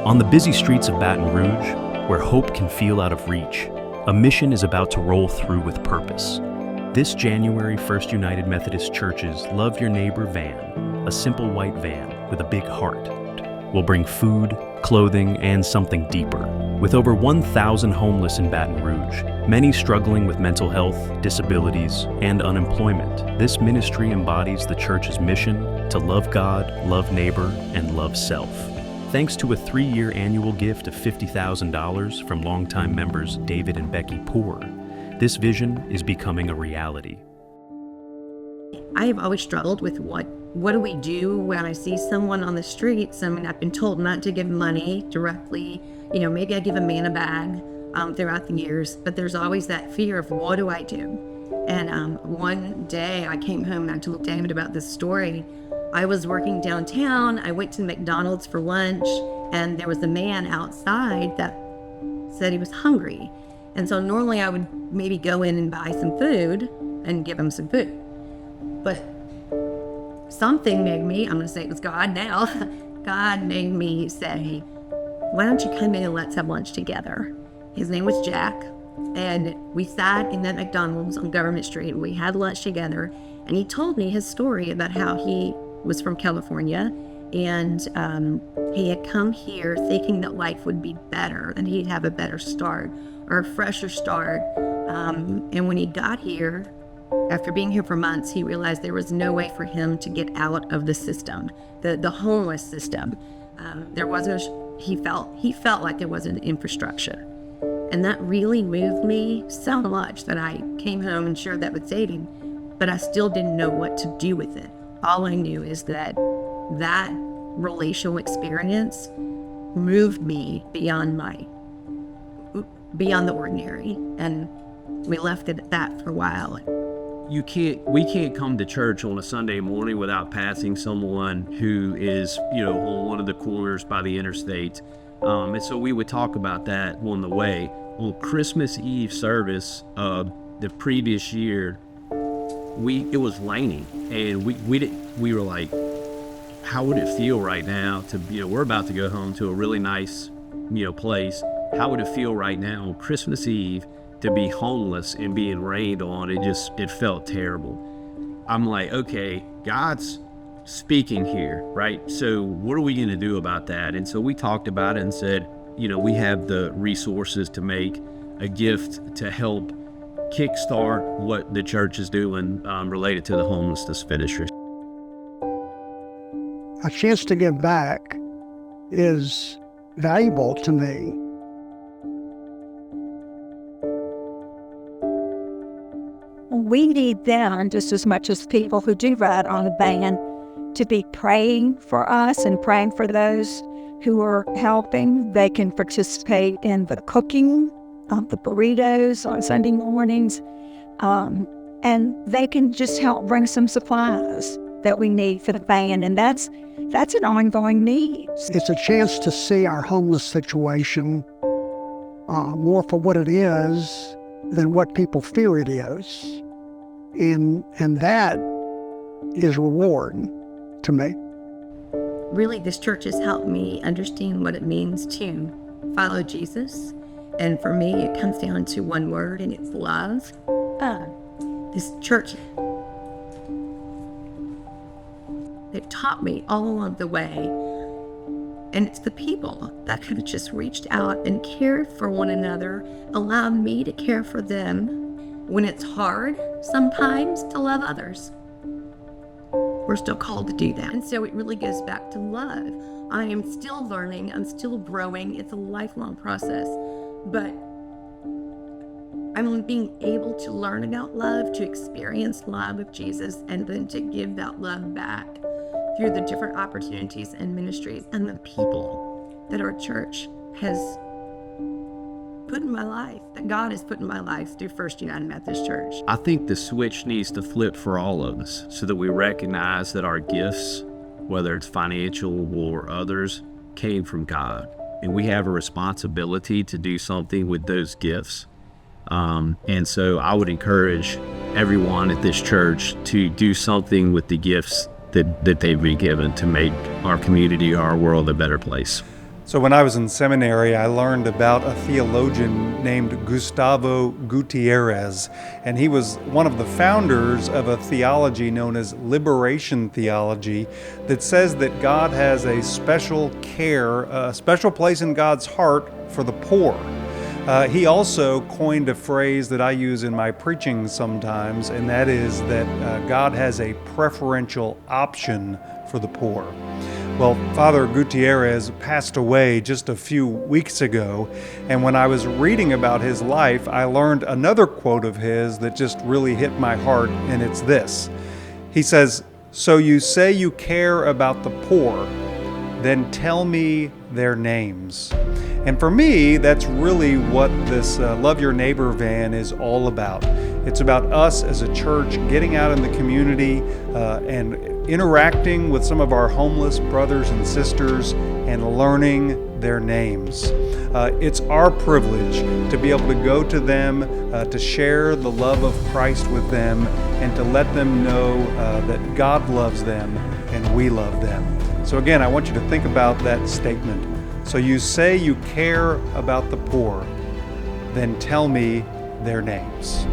On the busy streets of Baton Rouge, where hope can feel out of reach, a mission is about to roll through with purpose. This January, First United Methodist Church's Love Your Neighbor van, a simple white van with a big heart, will bring food, clothing, and something deeper. With over 1,000 homeless in Baton Rouge, many struggling with mental health, disabilities, and unemployment, this ministry embodies the church's mission to love God, love neighbor, and love self. Thanks to a 3-year annual gift of $50,000 from longtime members David and Becky Poor, this vision is becoming a reality. I have always struggled with what do we do when I see someone on the streets? I mean, I've been told not to give money directly. Maybe I give a man a bag throughout the years, but there's always that fear of what do I do? And one day I came home and I told David about this story. I was working downtown. I went to McDonald's for lunch, and there was a man outside that said he was hungry. And so normally I would maybe go in and buy some food and give him some food. But something made me, I'm going to say it was God now, God made me say, why don't you come in and let's have lunch together? His name was Jack, and we sat in that McDonald's on Government Street, and we had lunch together, and he told me his story about how he was from California, and he had come here thinking that life would be better, and he'd have a better start, or a fresher start, and when he got here, after being here for months, he realized there was no way for him to get out of the system, the homeless system. He felt like there wasn't infrastructure. And that really moved me so much that I came home and shared that with David, but I still didn't know what to do with it. All I knew is that relational experience moved me beyond the ordinary. And we left it at that for a while. We can't come to church on a Sunday morning without passing someone who is, on one of the corners by the interstate. And so we would talk about that on the way. On Christmas Eve service of the previous year, it was raining, and we were like, how would it feel right now to, we're about to go home to a really nice, place. How would it feel right now on Christmas Eve to be homeless and being rained on? It felt terrible. I'm like, okay, God's speaking here, right? So what are we going to do about that? And so we talked about it and said, we have the resources to make a gift to help kickstart what the church is doing related to the homelessness ministry. A chance to give back is valuable to me. We need them just as much as people who do ride on the van to be praying for us and praying for those who are helping. They can participate in the cooking of the burritos on Sunday mornings, and they can just help bring some supplies that we need for the van, and that's an ongoing need. It's a chance to see our homeless situation more for what it is than what people fear it is. And that is reward to me. Really, this church has helped me understand what it means to follow Jesus. And for me, it comes down to one word, and it's love. This church, they've taught me all along the way. And it's the people that have just reached out and cared for one another, allowed me to care for them when it's hard sometimes to love others. We're still called to do that. And so it really goes back to love. I am still learning. I'm still growing. It's a lifelong process. But I'm being able to learn about love, to experience love with Jesus, and then to give that love back through the different opportunities and ministries and the people that our church has put in my life, that God has put in my life through First United Methodist Church. I think the switch needs to flip for all of us so that we recognize that our gifts, whether it's financial or others, came from God. And we have a responsibility to do something with those gifts. And so I would encourage everyone at this church to do something with the gifts that they've been given to make our community, our world a better place. So when I was in seminary, I learned about a theologian named Gustavo Gutierrez, and he was one of the founders of a theology known as liberation theology that says that God has a special care, a special place in God's heart for the poor. He also coined a phrase that I use in my preaching sometimes, and that is that God has a preferential option for the poor. Well, Father Gutierrez passed away just a few weeks ago, and when I was reading about his life, I learned another quote of his that just really hit my heart, and it's this. He says, "So you say you care about the poor, then tell me their names." And for me, that's really what this Love Your Neighbor van is all about. It's about us as a church getting out in the community and interacting with some of our homeless brothers and sisters and learning their names. It's our privilege to be able to go to them, to share the love of Christ with them, and to let them know that God loves them and we love them. So again, I want you to think about that statement. So you say you care about the poor, then tell me their names.